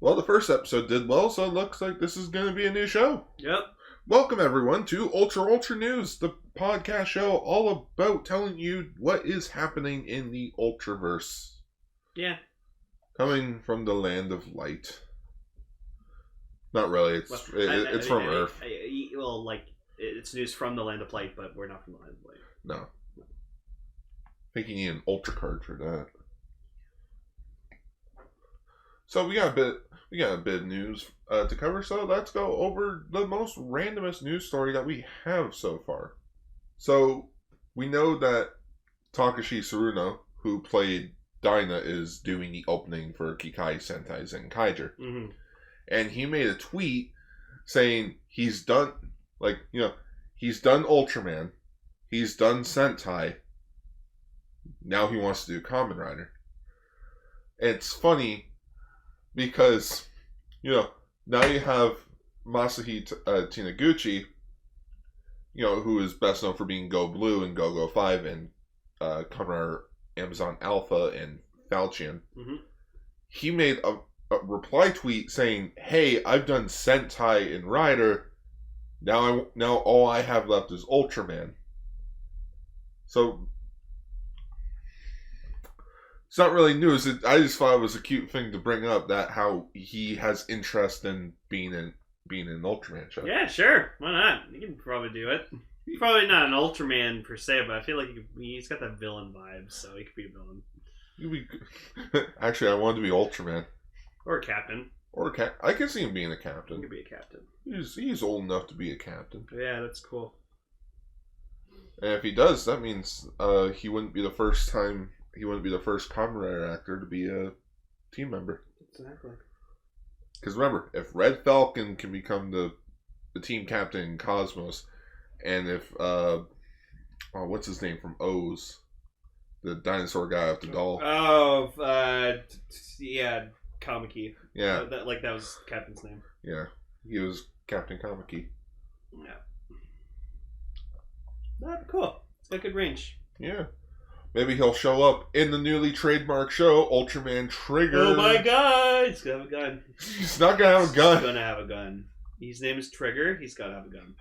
Well, the first episode did well, so it looks like this is going to be a new show. Yep. Welcome, everyone, to Ultra News, the podcast show all about telling you what is happening in the Ultraverse. Yeah. Coming from the land of light. Not really, it's from Earth. Well, like, it's news from the land of light, but we're not from the land of light. No. I think you need an Ultra card for that. So we got a bit of news to cover, so let's go over the most randomest news story that we have so far. So we know that Takashi Tsuruno, who played Dyna, is doing the opening for Kikai Sentai Zenkaiger. Mm-hmm. And he made a tweet saying he's done, he's done Ultraman, he's done Sentai, now he wants to do Kamen Rider. And it's funny because, now you have Masahi Taniguchi, who is best known for being Go Blue and Go 5 and Kamen Rider Amazon Alpha and Falchion. Mm-hmm. He made a reply tweet saying, "Hey, I've done Sentai and Rider. Now all I have left is Ultraman." So it's not really news. I just thought it was a cute thing to bring up, that how he has interest in being in an Ultraman show. Yeah, sure. Why not? You can probably do it. He's probably not an Ultraman per se, but I feel like he's got that villain vibe, so he could be a villain. Actually, I wanted to be Ultraman. Or a captain. I can see him being a captain. He could be a captain. He's old enough to be a captain. Yeah, that's cool. And if he does, that means he wouldn't be the first Kamen Rider actor to be a team member. Exactly. Because remember, if Red Falcon can become the team captain in Cosmos, and if what's his name from O's, the dinosaur guy with the doll. Oh, yeah, Kamiki. Yeah, that was the captain's name. Yeah, he was Captain Kamiki. Yeah. That'd be cool. It's got good range. Yeah. Maybe he'll show up in the newly trademarked show, Ultraman Trigger. Oh my god! He's gonna have a gun. He's not gonna have a gun. He's gonna have a gun. His name is Trigger. He's gotta have a gun.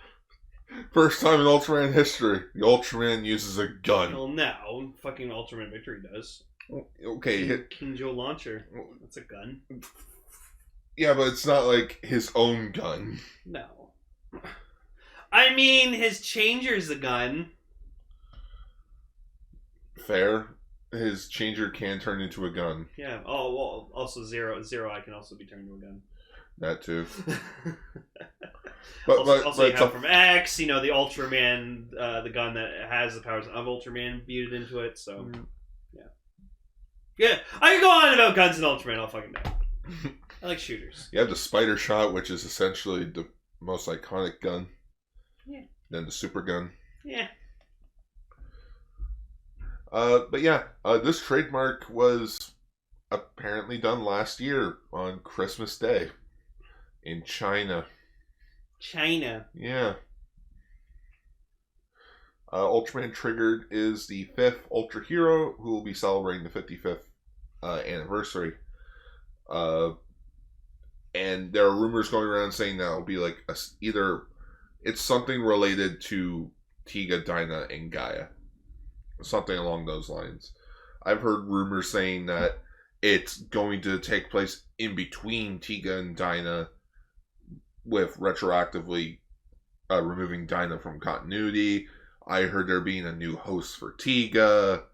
First time in Ultraman history, the Ultraman uses a gun. Well, now, fucking Ultraman Victory does. Okay. King Joe Launcher. That's a gun. Yeah, but it's not like his own gun. No. I mean, his Changer's a gun. Fair. His changer can turn into a gun. Yeah. Oh, well, also Zero I can also be turned into a gun. That too. Also you have from X, the Ultraman, the gun that has the powers of Ultraman beated into it, so... Yeah, I can go on about guns and Ultraman all fucking day. I like shooters. You have the Spider Shot, which is essentially the most iconic gun. Yeah. Then the Super Gun. Yeah. But yeah, this trademark was apparently done last year on Christmas Day in China. China. Yeah. Ultraman Trigger is the 5th Ultra Hero who will be celebrating the 55th anniversary. And there are rumors going around saying that it'll be like either it's something related to Tiga, Dyna, and Gaia. Something along those lines. I've heard rumors saying that it's going to take place in between Tiga and Dyna, with retroactively removing Dyna from continuity. I heard there being a new host for Tiga.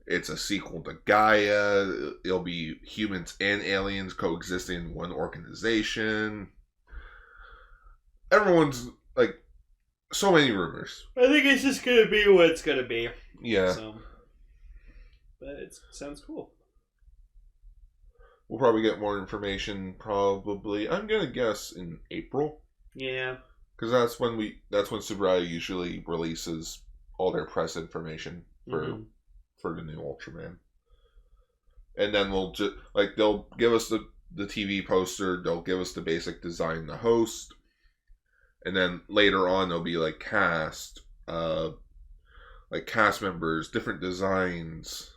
It's a sequel to Gaia. It'll be humans and aliens coexisting in one organization. Everyone's so many rumors. I think it's just gonna be what it's gonna be. Yeah. So, but it sounds cool. We'll probably get more information probably, I'm gonna guess, in April. Yeah. Because that's when Tsuburaya usually releases all their press information for the new Ultraman. And then we'll just they'll give us the TV poster, they'll give us the basic design, the host, and then later on there'll be cast members, different designs,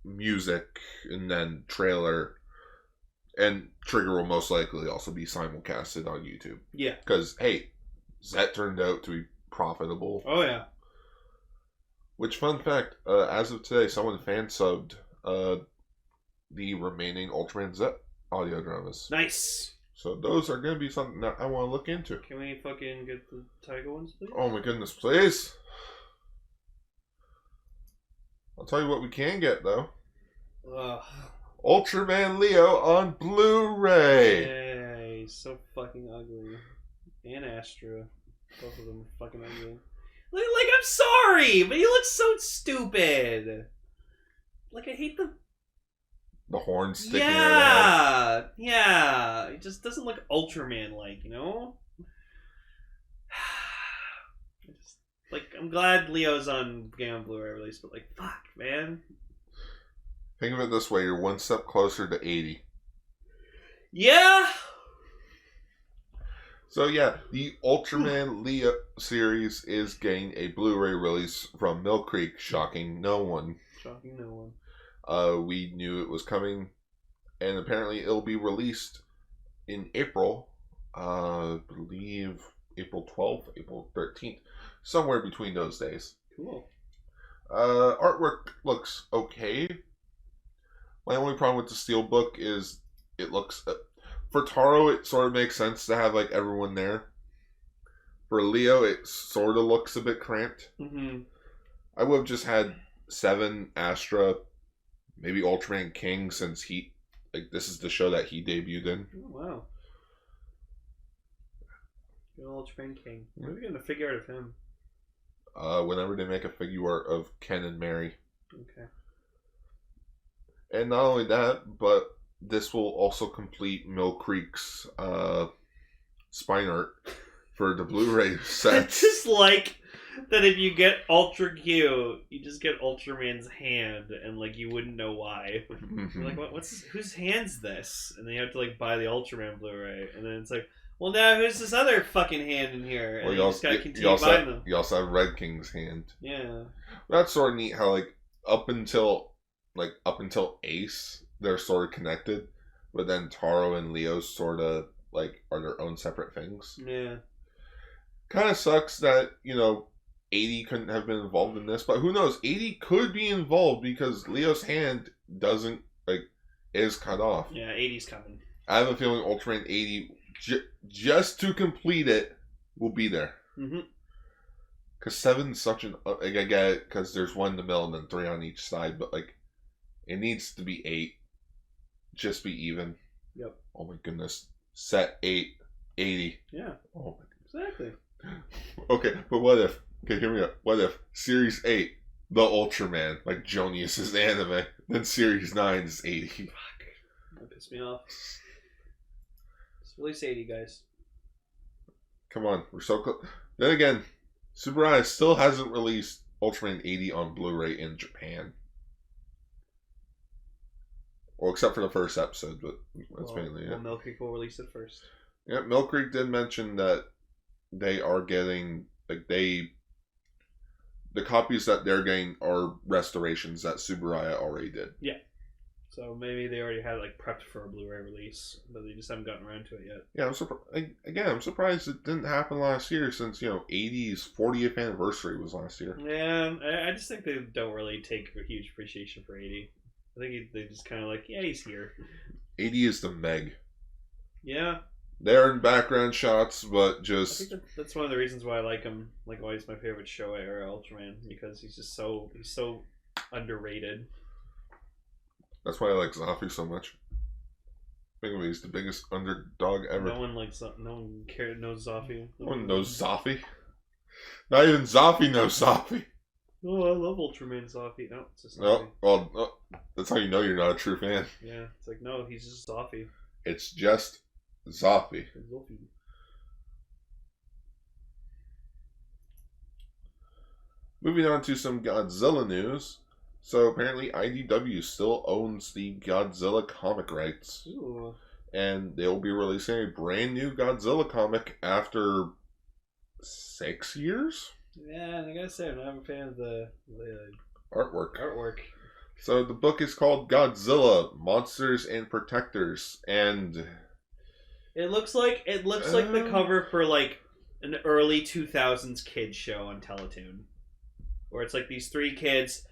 music, and then trailer. And Trigger will most likely also be simulcasted on YouTube. Yeah. Because, hey, that turned out to be profitable. Oh, yeah. Which, fun fact, as of today, someone fan-subbed the remaining Ultraman Z audio dramas. Nice. So those are going to be something that I want to look into. Can we fucking get the Tiger ones, please? Oh my goodness, please. I'll tell you what we can get, though. Ugh. Ultraman Leo on Blu-ray. Yeah, he's so fucking ugly. And Astra. Both of them are fucking ugly. Like, I'm sorry, but he looks so stupid. Like, I hate the horn sticking out. Yeah. It just doesn't look Ultraman-like, you know? I'm glad Leo's on Blu-ray release, but fuck, man. Think of it this way, you're one step closer to 80. Yeah! So yeah, the Ultraman Leo series is getting a Blu-ray release from Mill Creek, shocking no one. Shocking no one. We knew it was coming, and apparently it'll be released in April. I believe April 12th, April 13th, somewhere between those days. Cool. Artwork looks okay. My only problem with the Steelbook is it looks... for Taro, it sort of makes sense to have everyone there. For Leo, it sort of looks a bit cramped. Mm-hmm. I would have just had 7, Astra, maybe Ultraman King, since he... this is the show that he debuted in. Oh, wow. Good old Ultraman King. When are we getting a figure art of him? Whenever they make a figure art of Ken and Mary. Okay. And not only that, but this will also complete Mill Creek's spine art for the Blu-ray set. It's just that if you get Ultra Q, you just get Ultraman's hand, and you wouldn't know why. Mm-hmm. You're whose hand's this? And then you have to buy the Ultraman Blu-ray, and then it's well, now who's this other fucking hand in here? And well, you just gotta continue buying them. You also have Red King's hand. Yeah. That's sort of neat how up until Ace, they're sort of connected, but then Taro and Leo sort of are their own separate things. Yeah. Kind of sucks that 80 couldn't have been involved in this, but who knows? 80 could be involved because Leo's hand doesn't is cut off. Yeah, 80's coming. I have a feeling Ultraman 80 just to complete it will be there. Mm-hmm. Because 7's such an I get it because there's 1 in the middle and then 3 on each side, but it needs to be 8. Just be even. Yep. Oh my goodness. Set 8, 80. Yeah. Oh my goodness. Exactly. Okay, but what if? Okay, hear me out. What if Series 8, the Ultraman, like Jonius's anime, then Series 9 is 80? Fuck. That pissed me off. Just release 80, guys. Come on, we're so close. Then again, Tsuburaya still hasn't released Ultraman 80 on Blu-ray in Japan. Well, except for the first episode, but that's mainly it. Well, Mill Creek will release it first. Yeah, Mill Creek did mention that they are getting, the copies that they're getting are restorations that Tsuburaya already did. Yeah. So maybe they already had prepped for a Blu-ray release, but they just haven't gotten around to it yet. Yeah, I'm surprised it didn't happen last year since, 80's 40th anniversary was last year. Yeah, I just think they don't really take a huge appreciation for 80. I think they just kind of yeah, he's here. 80 is the Meg. Yeah. They're in background shots, but I just... think that's one of the reasons why I like him. Why he's my favorite Showa era Ultraman, because he's so underrated. That's why I like Zafu so much. Think of it, he's the biggest underdog ever. No one knows Zafu. No one knows Zafi. Not even Zafi knows Zafi. Oh, I love Ultraman Zafi. No, it's just no. Well, no, that's how you know you're not a true fan. Yeah, it's no, he's just Zafi. It's just Zafi. Moving on to some Godzilla news. So apparently IDW still owns the Godzilla comic rights. Ooh. And they'll be releasing a brand new Godzilla comic after 6 years? Yeah, and I gotta say, I'm not a fan of the artwork. So the book is called Godzilla: Monsters and Protectors, and It looks like the cover for like an early 2000s kids show on Teletoon, where it's like these three kids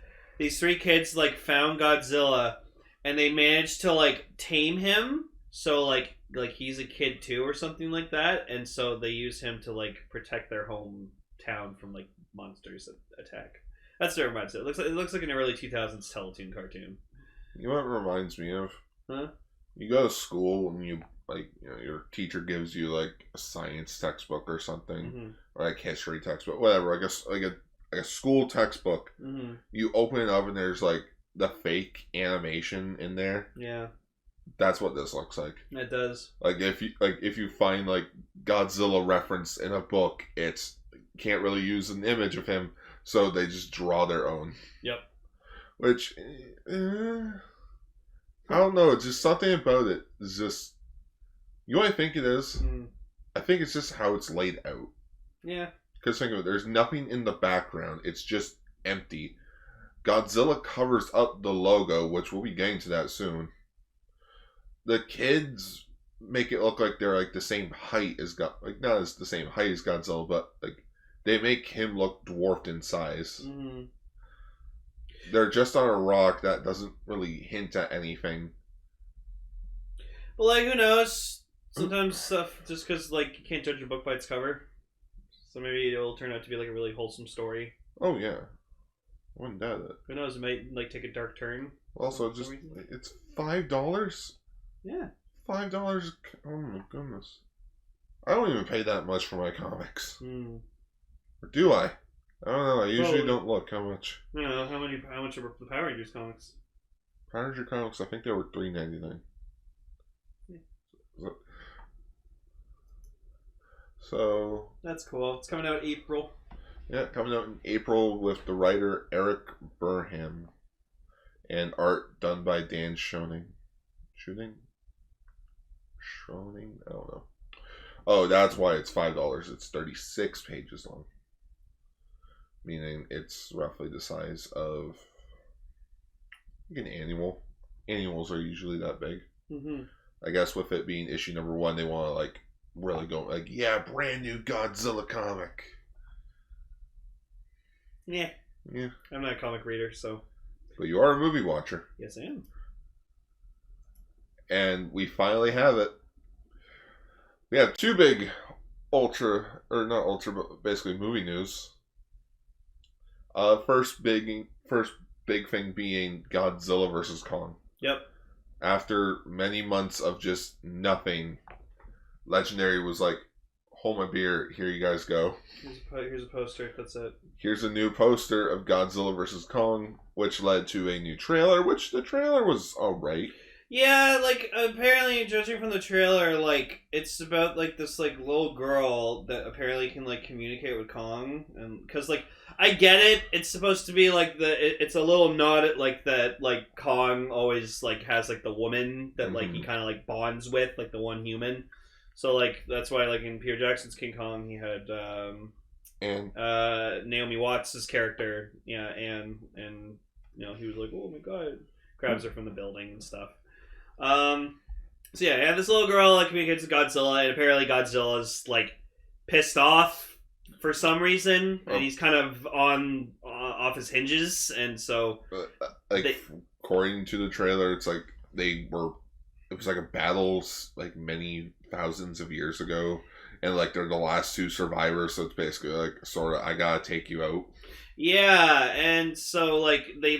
like found Godzilla, and they managed to like tame him. So like he's a kid too, or something like that, and so they use him to like protect their hometown from like monsters that attack. That's what it reminds me. It looks like an early 2000s Teletoon cartoon. you know what it reminds me of? Huh? You go to school and your teacher gives you like a science textbook or something, Mm-hmm. or like history textbook, whatever. I guess like a school textbook. Mm-hmm. You open it up and there's like the fake animation in there. Yeah, That's what this looks like. it does. Like if you find like Godzilla reference in a book, it's can't really use an image of him, so they just draw their own. Yep. Which I don't know. It's just something about it. It's just you know what I think it is. Mm. I think it's just how it's laid out. Yeah. Because think of it, there's nothing in the background. It's just empty. Godzilla covers up the logo, which we'll be getting to that soon. The kids make it look like they're like the same height as not as the same height as Godzilla, but like they make him look dwarfed in size. Mm-hmm. They're just on a rock that doesn't really hint at anything. But like, who knows? Sometimes stuff just because like you can't judge a book by its cover, so maybe it'll turn out to be like a really wholesome story. Oh yeah, I wouldn't doubt it. Who knows? It might like take a dark turn. Also, just it's $5. Yeah. $5. Oh my goodness. I don't even pay that much for my comics. Hmm. Or do I? I don't know. I usually Well, don't look how much. I don't know how much are the Power Rangers comics? Power Ranger comics, I think they were $3.99. Yeah. So That's cool. It's coming out April. yeah, coming out in April with the writer Eric Burnham and art done by Dan Schoening. Schoening? I don't know. Oh, that's why it's $5. It's 36 pages long. Meaning it's roughly the size of an annual. Annuals are usually that big. Mm-hmm. I guess with it being issue number 1, they want to like really go like, yeah, brand new Godzilla comic. Yeah. Yeah. I'm not a comic reader, so. But you are a movie watcher. Yes, I am. And we finally have it. We have two big but basically movie news. First big thing being Godzilla versus Kong. Yep. After many months of just nothing, Legendary was like, hold my beer, here you guys go. Here's a poster, that's it. Here's a new poster of Godzilla versus Kong, which led to a new trailer, which the trailer was alright. Yeah, like, apparently, judging from the trailer, like, it's about, like, this, like, little girl that apparently can, like, communicate with Kong, and, because, like, I get it, it's supposed to be, like, it's a little nod at, like, that, like, Kong always, like, has, like, the woman that, like, he kind of, like, bonds with, like, the one human, so, like, that's why, like, in Peter Jackson's King Kong, he had, Naomi Watts' character, yeah, and, you know, he was like, oh my god, grabs her from the building and stuff. So yeah, I have this little girl that communicates with Godzilla, and apparently Godzilla's like pissed off for some reason, and he's kind of off his hinges, and so according to the trailer, it's like it was like a battle like many thousands of years ago, and like they're the last two survivors, so it's basically like sort of I gotta take you out. Yeah, and so like they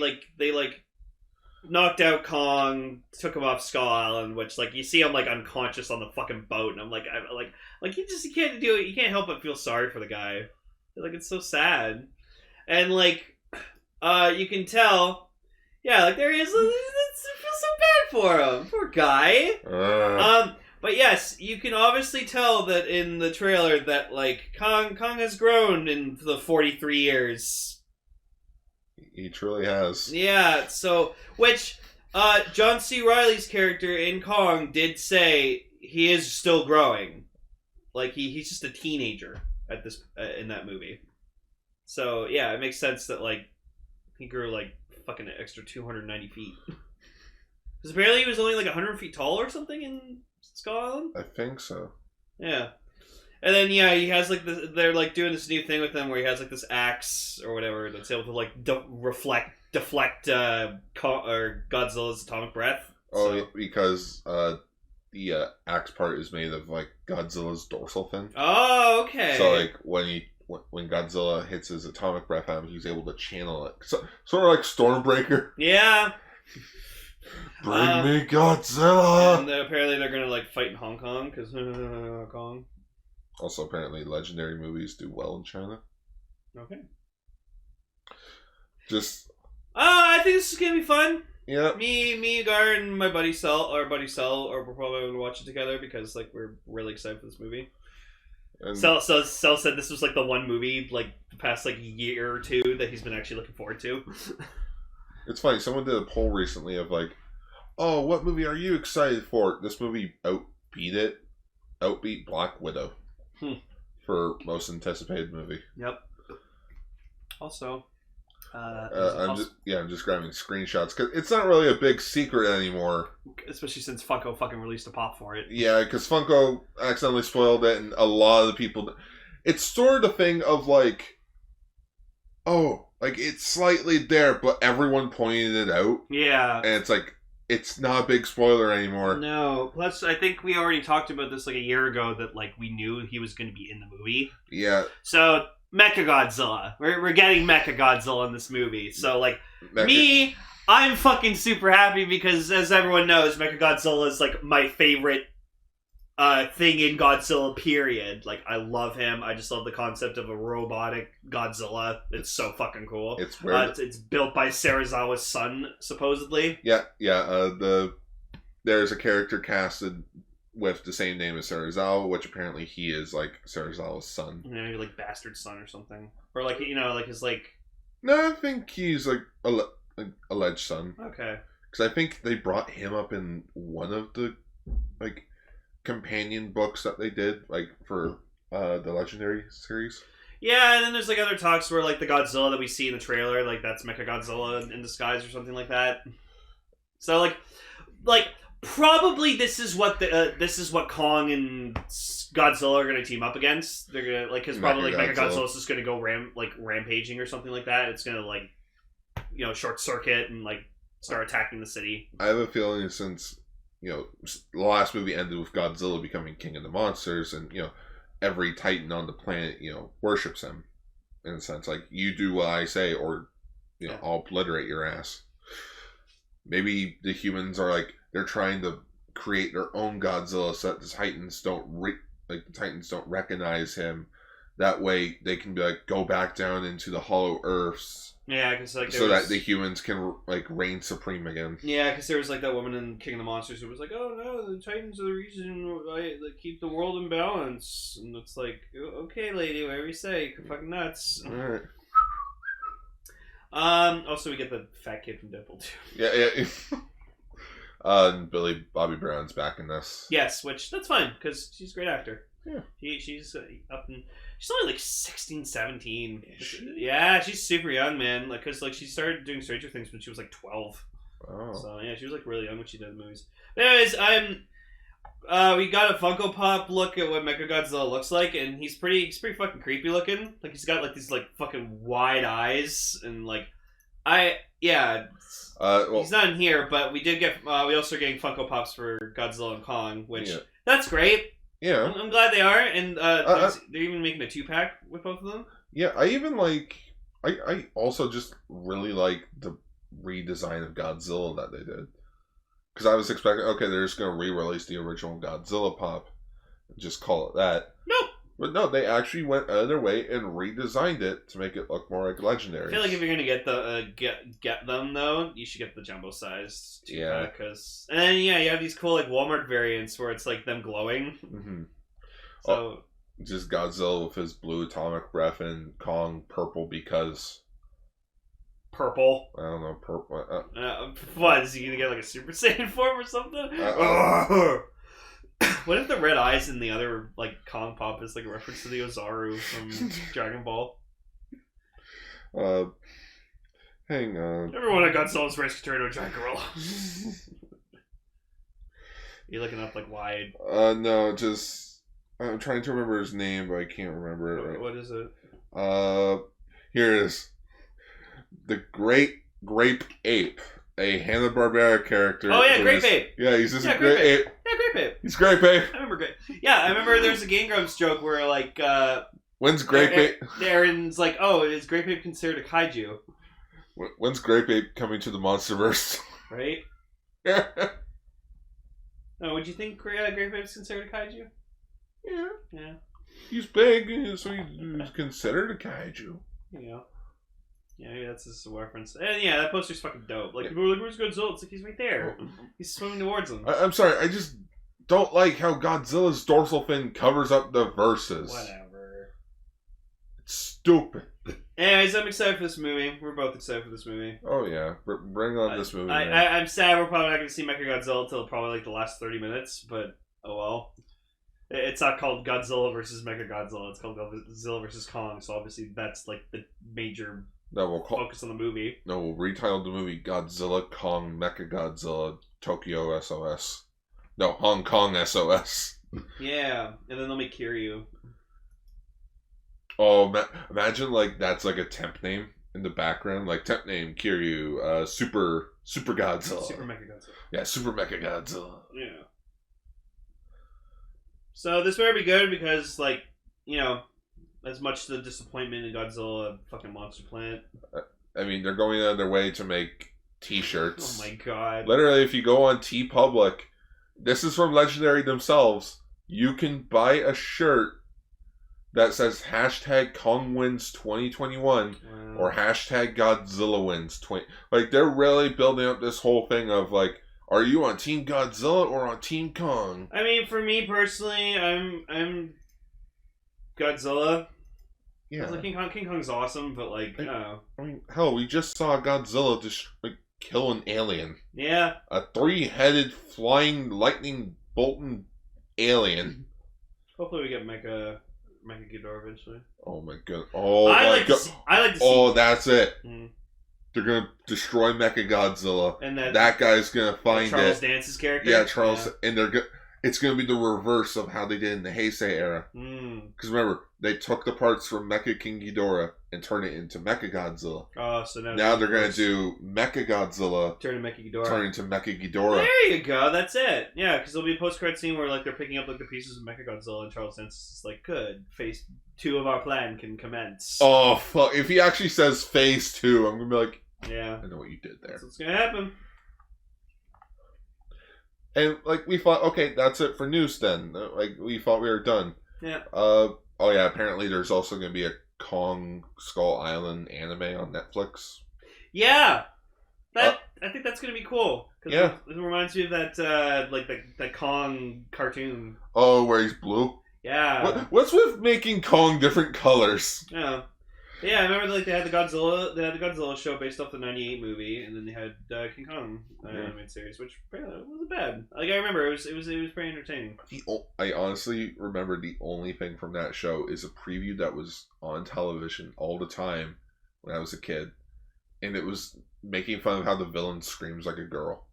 knocked out Kong, took him off Skull Island, which like you see him like unconscious on the fucking boat, and I'm like you can't do it. You can't help but feel sorry for the guy. Like it's so sad, and like you can tell, yeah, like there he is. It feels so bad for him, poor guy. But yes, you can obviously tell that in the trailer that like Kong has grown in the 43 years. He truly has. Yeah, so, which, John C. Reilly's character in Kong did say he is still growing. Like, he's just a teenager at this, in that movie. So, yeah, it makes sense that, like, he grew, like, fucking extra 290 feet. Because apparently he was only like 100 feet tall or something in Skull Island. I think so. Yeah. And then he has like this. They're like doing this new thing with him where he has like this axe or whatever that's able to like deflect or Godzilla's atomic breath. Oh, so. Because the axe part is made of like Godzilla's dorsal fin. Oh, okay. So like when Godzilla hits his atomic breath at him, he's able to channel it. So, sort of like Stormbreaker. Yeah. Bring me Godzilla. And apparently they're gonna like fight in Hong Kong because Hong Kong. Also, apparently, legendary movies do well in China. Okay. I think this is gonna be fun. Yeah. Me, Gar, and my buddy Cell, or we're probably gonna watch it together because like we're really excited for this movie. And Cell said this was like the one movie like the past like year or two that he's been actually looking forward to. It's funny. Someone did a poll recently of like, "Oh, what movie are you excited for?" This movie outbeat Black Widow. For most anticipated movie. Yep. Also, I'm just grabbing screenshots because it's not really a big secret anymore. Especially since Funko fucking released a pop for it. Yeah, because Funko accidentally spoiled it, and a lot of the people. It's sort of the thing of like, oh, like it's slightly there, but everyone pointed it out. Yeah, and it's like. It's not a big spoiler anymore. No. Plus, I think we already talked about this like a year ago that like we knew he was going to be in the movie. Yeah. So, Mechagodzilla. We're getting Mechagodzilla in this movie. So, like, I'm fucking super happy because, as everyone knows, Mechagodzilla is like my favorite thing in Godzilla, period. Like, I love him. I just love the concept of a robotic Godzilla. It's so fucking cool. It's weird. It's built by Serizawa's son, supposedly. Yeah. There's a character casted with the same name as Serizawa, which apparently he is like Serizawa's son. Yeah, like bastard son or something, or like like his like. No, I think he's like alleged son. Okay. Because I think they brought him up in one of the like companion books that they did, like for the Legendary series. Yeah, and then there's like other talks where like the Godzilla that we see in the trailer, like that's Mechagodzilla in disguise or something like that. So like probably this is what Kong and Godzilla are going to team up against. They're gonna like because probably like Mechagodzilla is just going to go rampaging or something like that. It's going to like short circuit and like start attacking the city. I have a feeling since the last movie ended with Godzilla becoming king of the monsters, and every Titan on the planet worships him in a sense. Like, you do what I say, or I'll obliterate your ass. Maybe the humans are like they're trying to create their own Godzilla so that the Titans don't recognize him. That way they can be like go back down into the hollow earths. Yeah, because like that the humans can like reign supreme again. Yeah, because there was like that woman in King of the Monsters who was like, "Oh no, the Titans are the reason that keep the world in balance," and it's like, "Okay, lady, whatever you say, you're fucking nuts." All right. Also, we get the fat kid from Deadpool too. Yeah. And Bobby Brown's back in this. Yes, which that's fine because she's a great actor. Yeah. She's up in. She's only like 16, 17. Yeah, she's super young, man. Like, cause like she started doing Stranger Things when she was like 12. Oh. So yeah, she was like really young when she did the movies. But anyways, we got a Funko Pop look at what Mechagodzilla looks like, and he's pretty fucking creepy looking. Like he's got like these like fucking wide eyes, and like he's not in here, but we did get we also are getting Funko Pops for Godzilla and Kong, which that's great. Yeah, I'm glad they are, and they're even making a 2-pack with both of them. Yeah, I even like. I also just really like the redesign of Godzilla that they did, because I was expecting they're just gonna re-release the original Godzilla pop, and just call it that. Nope. But no, they actually went out of their way and redesigned it to make it look more like Legendary. I feel like if you're gonna get the get them though, you should get the jumbo sized. Yeah. And then you have these cool like Walmart variants where it's like them glowing. Mm-hmm. So just Godzilla with his blue atomic breath and Kong purple because. Purple. I don't know, purple. What is he gonna get like a Super Saiyan form or something? What if the red eyes in the other like Kong pop is like a reference to the Ozaru from Dragon Ball? Hang on. Everyone at Godzilla's race can turn into a giant gorilla. You looking up like wide? No, just I'm trying to remember his name, but I can't remember it right. What is it? Here it is. The Great Grape Ape, a Hanna-Barbera character. Oh yeah, Grape Ape. Yeah, he's just a Grape Ape. Yeah, Grape Ape. He's Grape Ape. I remember Grape. Yeah, I remember there's a Game Grumps joke where like when's Grape Ape? Aaron's like, oh, is Grape Ape considered a kaiju? When's Grape Ape coming to the MonsterVerse? Right. Oh, would you think Grape Ape's considered a kaiju? Yeah. Yeah. He's big, so he's considered a kaiju. You know. Yeah, maybe that's just a reference. And yeah, that poster's fucking dope. Like, people are like, where's Godzilla? It's like, he's right there. He's swimming towards him. I'm sorry, I just don't like how Godzilla's dorsal fin covers up the verses. Whatever. It's stupid. Anyways, I'm excited for this movie. We're both excited for this movie. Oh yeah, bring on this movie. I'm sad we're probably not going to see Mechagodzilla until probably like the last 30 minutes, but oh well. It's not called Godzilla versus Mechagodzilla. It's called Godzilla versus Kong. So obviously that's like the major focus on the movie. No, we'll retitle the movie Godzilla, Kong, Mechagodzilla, Tokyo SOS. No, Hong Kong SOS. Yeah, and then they'll make Kiryu. Oh, imagine like that's like a temp name in the background, like temp name Kiryu, Super Godzilla, Super Mechagodzilla. Yeah, Super Mechagodzilla. Yeah. So this better be good because, like, you know, as much the disappointment in Godzilla fucking Monster Planet. I mean, they're going out of their way to make T-shirts. Oh my god! Literally, if you go on TeePublic, this is from Legendary themselves. You can buy a shirt that says hashtag Kong wins 2021 or hashtag Godzilla wins 20. Like, they're really building up this whole thing of like, are you on Team Godzilla or on Team Kong? I mean, for me personally, I'm Godzilla. Yeah, like King Kong's awesome, but like, I mean, hell, we just saw Godzilla just like kill an alien. Yeah, a 3-headed flying lightning bolting alien. Hopefully, we get Mechagodzilla eventually. Oh my god! Oh I my like god! I like to see. Oh, that's it. Mm. They're gonna destroy Mechagodzilla, and that guy's gonna find Charles Dance's character. Yeah, Charles, and it's gonna be the reverse of how they did in the Heisei era. Because remember, they took the parts from Mecha King Ghidorah and turned it into Mechagodzilla. Oh, so now they're gonna do Mechagodzilla turn into Mechaghidorah. Turn into Mechaghidorah. There you go. That's it. Yeah, because there'll be a post-credit scene where like they're picking up like the pieces of Mechagodzilla, and Charles Dance is like, "Good, phase 2 of our plan can commence." Oh fuck! If he actually says phase 2, I'm gonna be like, yeah, I know what you did there. That's what's gonna happen. And like we thought, okay, that's it for news then. Like we thought we were done. Yeah. Oh yeah. Apparently, there's also going to be a Kong Skull Island anime on Netflix. Yeah. I think that's gonna be cool. Yeah. It reminds me of that like that Kong cartoon. Oh, where he's blue. Yeah. What's with making Kong different colors? Yeah. Yeah, I remember like they had the Godzilla show based off the '98 movie, and then they had King Kong animated series, which wasn't bad. Like I remember, it was pretty entertaining. I honestly remember the only thing from that show is a preview that was on television all the time when I was a kid, and it was making fun of how the villain screams like a girl.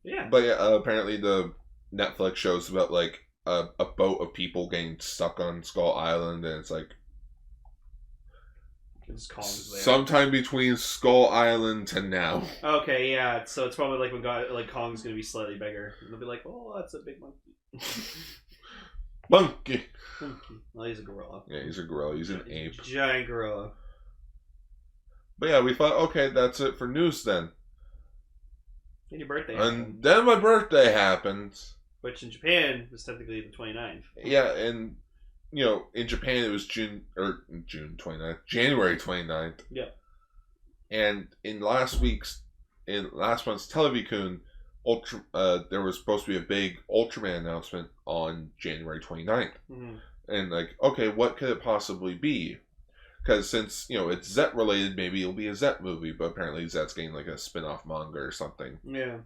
Yeah, but yeah, apparently the Netflix show's about like a boat of people getting stuck on Skull Island, and it's like sometime between Skull Island to now. Okay, yeah, so it's probably like when Kong's gonna be slightly bigger, and they'll be like, "Oh, that's a big monkey." Monkey. Well, he's a gorilla. Yeah, he's a gorilla. He's an ape. Giant gorilla. But yeah, we thought, okay, that's it for news then. And your birthday happened. And then my birthday happened. Which in Japan was technically the 29th. Yeah, and you know, in Japan it was June 29th, January 29th. Yeah. And in last month's Televikun, there was supposed to be a big Ultraman announcement on January 29th. Mm-hmm. And like, okay, what could it possibly be? Because since, you know, it's Zet related, maybe it'll be a Zet movie, but apparently Zet's getting like a spin-off manga or something. Yeah.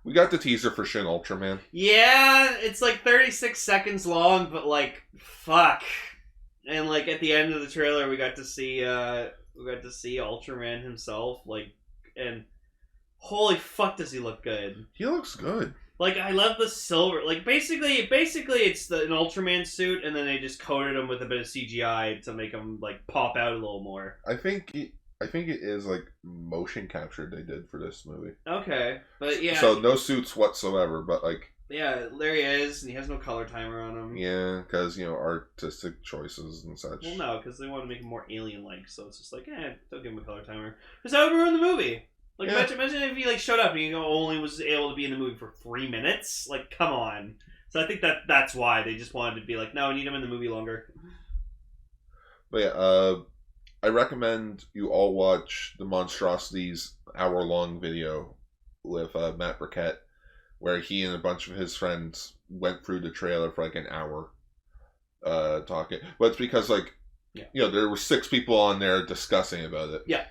We got the teaser for Shin Ultraman. Yeah, it's like 36 seconds long, but like, fuck. And like at the end of the trailer, we got to see Ultraman himself. Like, and holy fuck, does he look good? He looks good. Like, I love the silver. Like, basically, it's an Ultraman suit, and then they just coated him with a bit of CGI to make him like pop out a little more. I think it is like motion capture they did for this movie. Okay, but yeah. So no suits whatsoever, but like. Yeah, there he is, and he has no color timer on him. Yeah, because artistic choices and such. Well, no, because they want to make him more alien-like, so it's just like, don't give him a color timer. Because that would ruin the movie. Like, yeah. imagine if he like showed up and he only was able to be in the movie for 3 minutes. Like, come on. So I think that's why they just wanted to be like, no, we need him in the movie longer. But yeah, I recommend you all watch the Monstrosities hour-long video with Matt Burkett, where he and a bunch of his friends went through the trailer for like an hour, talking. But it's because there were 6 people on there discussing about it. Yeah.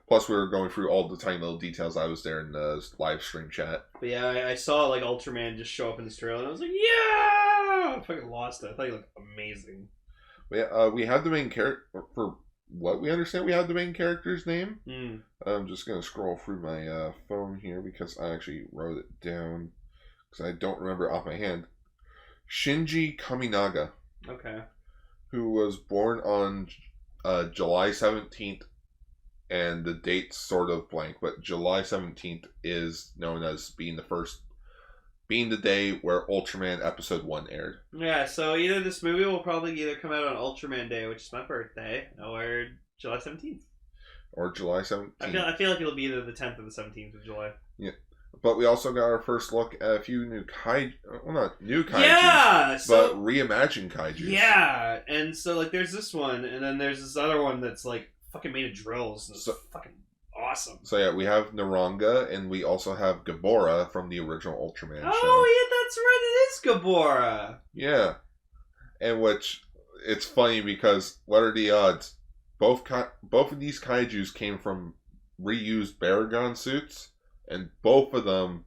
Plus, we were going through all the tiny little details. I was there in the live stream chat. But yeah, I saw like Ultraman just show up in this trailer, and I was like, yeah! I fucking lost it. I thought he looked amazing. But yeah, we have the main character. For what we understand, we have the main character's name. I'm just going to scroll through my phone here because I actually wrote it down because I don't remember it off my hand. Shinji Kaminaga. Okay. Who was born on July 17th. And the date's sort of blank, but July 17th is known as being the day where Ultraman Episode 1 aired. Yeah, so either this movie will probably either come out on Ultraman Day, which is my birthday, or July 17th. Or July 17th. I feel like it'll be either the 10th or the 17th of July. Yeah. But we also got our first look at a few new not new kaijus, yeah, but reimagined kaijus. Yeah, and so like there's this one, and then there's this other one that's like fucking made of drills. And it's fucking awesome. So yeah, we have Naranga, and we also have Gabora from the original Ultraman show. Oh yeah, that's right. It is Gabora. Yeah, and which it's funny because what are the odds? Both of these kaijus came from reused Baragon suits, and both of them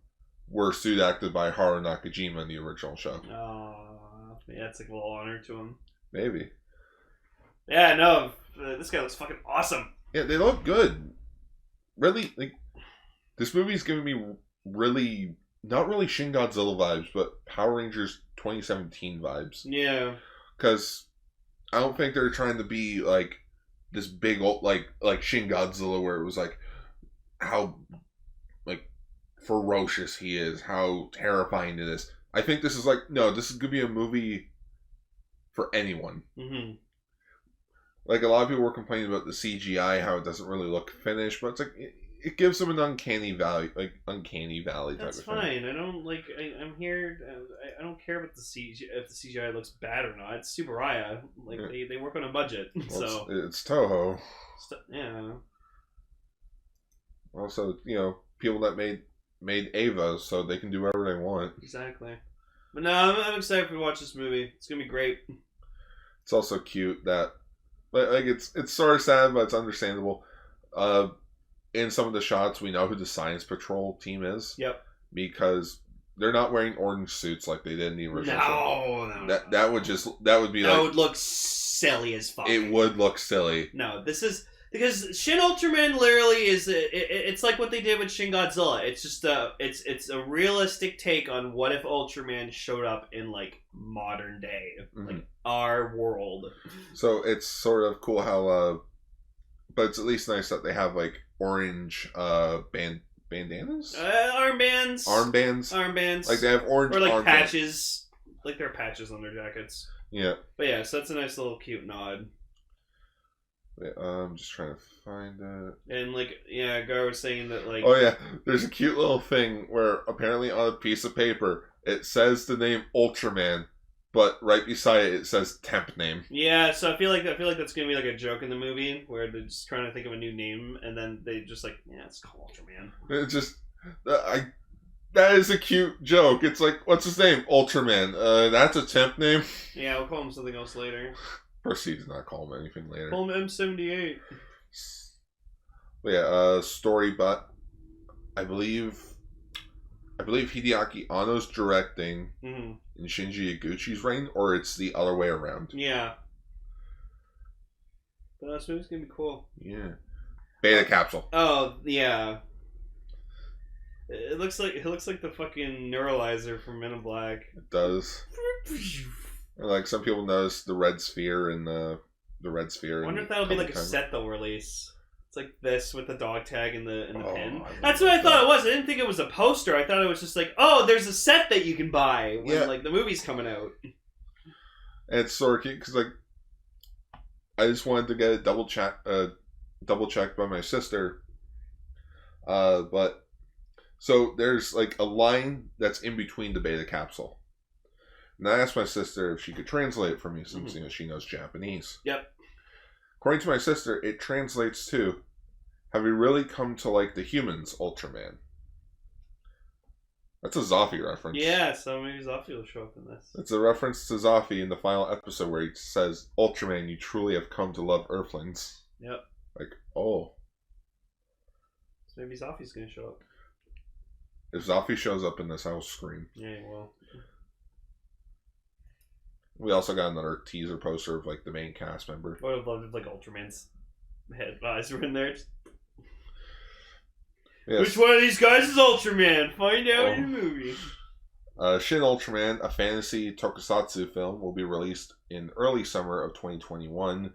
were suit acted by Haru Nakajima in the original show. Oh, yeah, it's like a little honor to him. Maybe. Yeah, no. This guy looks fucking awesome. Yeah, they look good. Really, like, this movie's giving me not really Shin Godzilla vibes, but Power Rangers 2017 vibes. Yeah. Because I don't think they're trying to be, like, this big, like Shin Godzilla, where it was, like, how, like, ferocious he is, how terrifying it is. I think this is, like, no, this is going to be a movie for anyone. Mm-hmm. Like, a lot of people were complaining about the CGI, how it doesn't really look finished, but it's like, it gives them an uncanny valley type of thing. That's fine. I don't, like, I'm here, I don't care about the CGI, if the CGI looks bad or not. It's Subaraya. Like, yeah. They work on a budget, well, so. It's Toho. Yeah. Also, people that made Ava, so they can do whatever they want. Exactly. But no, I'm excited to watch this movie. It's gonna be great. It's also cute that, like, it's sort of sad, but it's understandable. In some of the shots, we know who the Science Patrol team is. Yep. Because they're not wearing orange suits like they did in the original show. No. That would look silly as fuck. It would look silly. No, this is because Shin Ultraman literally is it's like what they did with Shin Godzilla. It's just it's a realistic take on what if Ultraman showed up in like modern day, like our world. So it's sort of cool how but it's at least nice that they have like orange bandanas? Armbands. Like they have orange or like armbands. Patches. Like there are patches on their jackets. Yeah. But yeah, so that's a nice little cute nod. Wait, I'm just trying to find it. And like, yeah, Gar was saying that like... Oh yeah, there's a cute little thing where apparently on a piece of paper it says the name Ultraman, but right beside it says temp name. Yeah, so I feel like that's gonna be like a joke in the movie where they're just trying to think of a new name and then they just like, yeah, it's called Ultraman. It's just that is a cute joke. It's like, what's his name? Ultraman. That's a temp name. Yeah, we'll call him something else later. Proceed to not call him anything later. Call him M78. But yeah, story, but I believe Hideaki Anno's directing in Shinji Iguchi's reign, or it's the other way around. Yeah. But this movie's gonna be cool. Yeah. Beta capsule. Oh yeah. It looks like the fucking neuralizer from Men in Black. It does. Like some people notice the red sphere and the red sphere. I wonder if that'll be like a set they'll release. It's like this with the dog tag and the pin. That's what I thought it was. I didn't think it was a poster. I thought it was just like, oh, there's a set that you can buy when like the movie's coming out. And it's sort of cute because like I just wanted to get it double checked by my sister. But so there's like a line that's in between the beta capsule. And I asked my sister if she could translate it for me since you know she knows Japanese. Yep. According to my sister, it translates to, "Have we really come to like the humans, Ultraman?" That's a Zafy reference. Yeah, so maybe Zafy will show up in this. It's a reference to Zafy in the final episode where he says, "Ultraman, you truly have come to love Earthlings." Yep. Like, oh. So maybe Zafy's gonna show up. If Zafy shows up in this, I will scream. Yeah, well. We also got another teaser poster of like the main cast member. I would have loved if like Ultraman's head eyes were in there. Yes. Which one of these guys is Ultraman? Find out in the movie. Shin Ultraman, a fantasy tokusatsu film, will be released in early summer of 2021.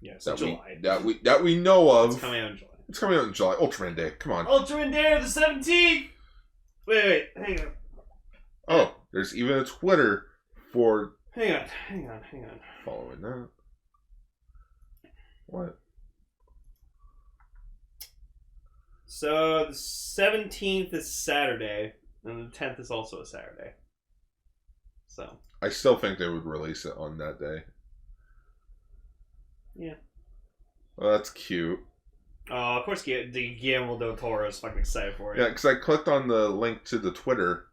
Yeah, so July. That we know of. It's coming out in July. It's coming out in July. Ultraman Day. Come on. Ultraman Day of the 17th. Wait, hang on. Oh, there's even a Twitter for. Hang on. Following that. What? So the 17th is Saturday, and the 10th is also a Saturday. So I still think they would release it on that day. Yeah. Well, that's cute. Oh, of course, Guillermo del Toro is fucking excited for it. Yeah, because I clicked on the link to the Twitter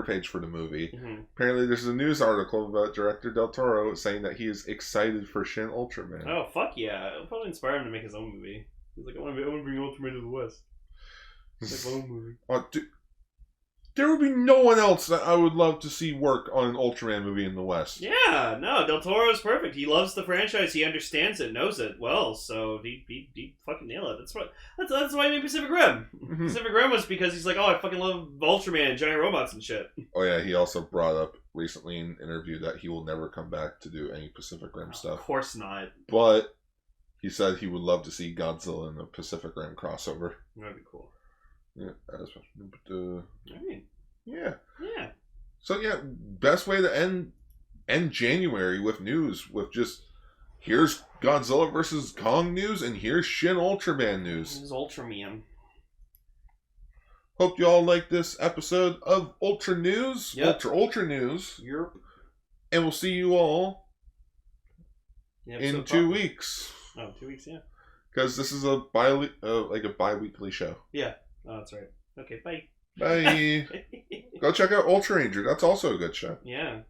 page for the movie. Mm-hmm. Apparently, there's a news article about director Del Toro saying that he is excited for Shin Ultraman. Oh, fuck yeah. It'll probably inspire him to make his own movie. He's like, I want to bring Ultraman to the West. It's like my own movie. There would be no one else that I would love to see work on an Ultraman movie in the West. Yeah, no, Del Toro is perfect. He loves the franchise. He understands it, knows it well. So he fucking nailed it. That's why he made Pacific Rim. Mm-hmm. Pacific Rim was because he's like, oh, I fucking love Ultraman and giant robots and shit. Oh yeah, he also brought up recently in an interview that he will never come back to do any Pacific Rim stuff. Of course not. But he said he would love to see Godzilla in a Pacific Rim crossover. That'd be cool. Yeah, that's right. Yeah. Yeah. So yeah, best way to end January with news with just here's Godzilla versus Kong news and here's Shin Ultraman news. This is Ultraman. Hope you all like this episode of Ultra News. Yep. Ultra News. Yep. And we'll see you all in 2 weeks. Oh, 2 weeks, yeah. Because this is a bi-weekly show. Yeah. Oh, that's right. Okay, bye. Bye. Go check out Ultra Ranger. That's also a good show. Yeah.